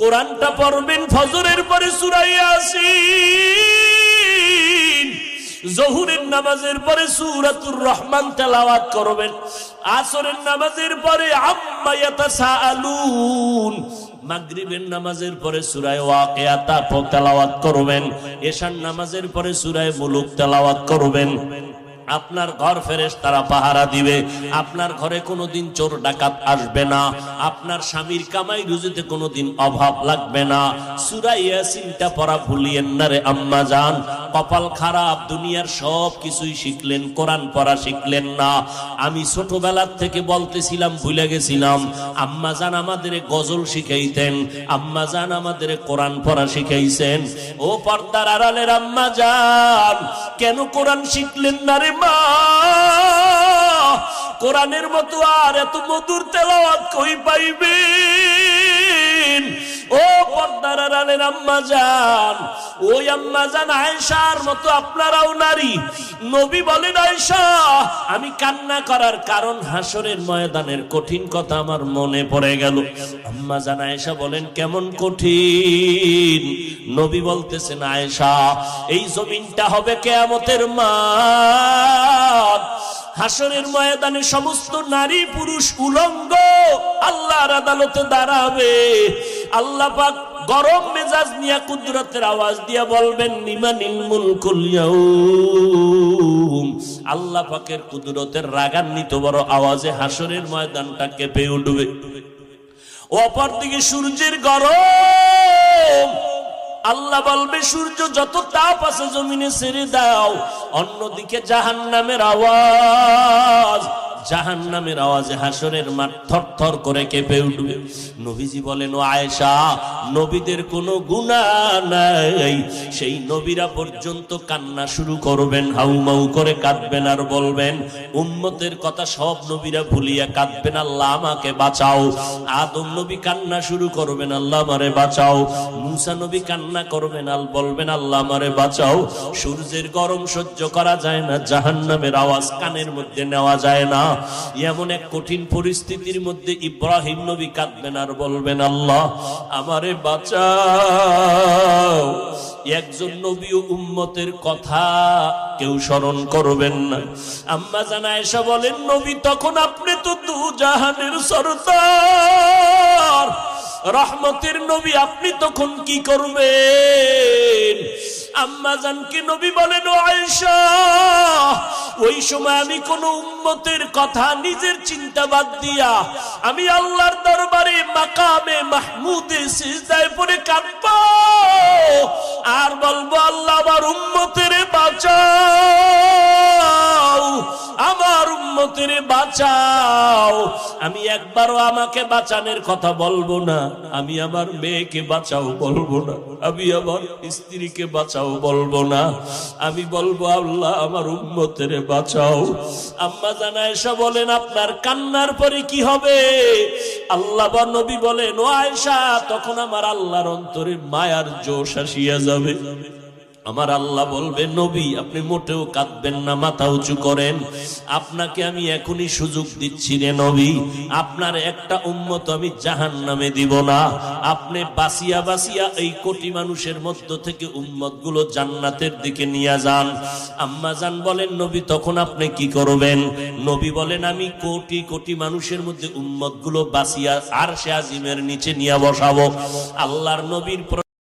কোরআনটা পড়বেন ফজরের পরে সূরা ইয়াসিন, জোহরের নামাজের পরে সূরাতুর রহমান তেলাওয়াত করবেন, আসরের নামাজের পরে আম্মা ইয়াতাসাআলুন, মাগরিবের নামাজের পরে সূরা ওয়াকিয়া তেলাওয়াত করবেন, এশার নামাজের পরে সূরা মুলুক তেলাওয়াত করবেন। আপনার ঘর ফেরেশতারা পাহারা দিবে, আপনার ঘরে কোনোদিন চোর ডাকাত আসবে না, আপনার স্বামীর কামাই রুজিতে কোনোদিন অভাব লাগবে না। সূরা ইয়াসিনটা পড়া ভুলিয়েন না রে আম্মা জান। কপাল খারাপ, দুনিয়ার সব কিছুই শিখলেন, কোরআন পড়া শিখলেন না। আমি ছোটবেলার থেকে বলতেছিলাম, ভুলে গেছিলাম, আম্মা জান আমাদের গজল শিখাইতেন, আম্মা জান আমাদের কোরআন পড়া শিখাইছেন। ও পর্দার আড়ালের আম্মা জান, কেন কোরআন শিখলেন না রে মা? কোরআনের মতো আর এত মধুর তেলাওয়াত কই পাইবেন? ও পর্দার আড়ালের আম্মা জান, ওই আম্মা জান আয়েশার মতো আপনারাও নারী। নবী বলেন, আয়েশা আমি কান্না করার কারণ হাসরের ময়দানের কঠিন কথা আমার মনে পড়ে গেল। আম্মা জান আয়েশা বলেন, কেমন কঠিন? নবী বলতেছেন, আয়েশা এই জমিনটা হবে কিয়ামতের মাঠ, হাসরের ময়দানে সমস্ত নারী পুরুষ উলঙ্গ আল্লাহর আদালতে দাঁড়াবে। আল্লাহ পাক গরম মেজাজ নিয়ে কুদরতের আওয়াজ দিয়া বলবেন, লিমানিল মুলকুল ইয়াউম। আল্লাহ পাকের কুদরতের রাগান্বিত বড় আওয়াজে হাসরের ময়দানটা কেঁপে উঠবে। অপরদিকে সূর্যের গরম, আল্লাহ বলবে সূর্য যত তাপ আছে জমিনে ছেড়ে দাও। অন্যদিকে জাহান্নামের আওয়াজ, জাহান্নামের আওয়াজে হাসরের মাঠ থরথর করে কেঁপে উঠবে। নবীজি বলেন, ও আয়েশা নবীদের কোনো গুনাহ নাই, সেই নবীরা পর্যন্ত কান্না শুরু করবেন, হাউমাউ করে কাঁদবেন আর বলবেন, উম্মতের কথা সব নবীরা ভুলিয়া কাঁদবেন, আল্লাহ আমাকে বাঁচাও। আদম নবী কান্না শুরু করবেন, আল্লাহ আমারে বাঁচাও। মুসা নবী কান্না করবেন, আল বলবেন, আল্লাহ আমারে বাঁচাও। সূর্যের গরম সহ্য করা যায় না, জাহান্নামের আওয়াজ কানের মধ্যে নেওয়া যায় না। এমন এক কঠিন পরিস্থিতির মধ্যে ইব্রাহিম নবী কাঁদবেন আর বলবেন, আল্লাহ আমারে বাঁচাও। একজন নবী ও উম্মতের কথা কেউ স্মরণ করবেন না। আম্মা জান আয়েশা বলেন, নবী তখন আপনি তো দু জাহানের সরদার, রহমতের নবী, আপনি তখন কি করবেন? আম্মা জানকে নবী বলেন, ও আয়েশা ওই সময় আমি কোন উম্মতের কথা নিজের চিন্তা বাদ দিয়া আমি আল্লাহর দরবারে মাকামে মাহমুদে সিজদায় পড়ে কাঁদব আর বলবো, আল্লাহ আমার উম্মতের বাঁচাও, আমার উম্মতের বাঁচাও। আমি একবারও আমাকে বাঁচানোর কথা বলবো না, আমি আমার মেয়েকে বাঁচাও বলবো না, আমি আমার স্ত্রীকে বাঁচাও বলবো না, আমি বলবো, আল্লাহ আমার উম্মতের বাঁচাও। আম্মা জান আয়েশা বলেন, আপনার কান্নার পরে কি হবে? আল্লাহ বা নবী বলেন, ও আয়েশা তখন আমার আল্লাহর অন্তরে মায়ার জোশ আসিয়া যাবে। আমার আল্লাহ বলবে, নবী আপনি মোটেও কাঁদবেন না, মাথা উঁচু করেন, আপনাকে আমি এখনই সুযোগ দিচ্ছি রে নবী, আপনার একটা উম্মত আমি জাহান্নামে দিব না। আপনি বাঁচিয়া বাঁচিয়া এই কোটি মানুষের মধ্য থেকে উম্মত গুলো জান্নাতের দিকে নিয়ে যান। আম্মা জান বলেন, নবী তখন আপনি কি করবেন? নবী বলেন, আমি কোটি কোটি মানুষের মধ্যে উম্মত গুলো বাঁচিয়া আরশে আজিমের নিচে নিয়ে বসাবো। আল্লাহর নবীর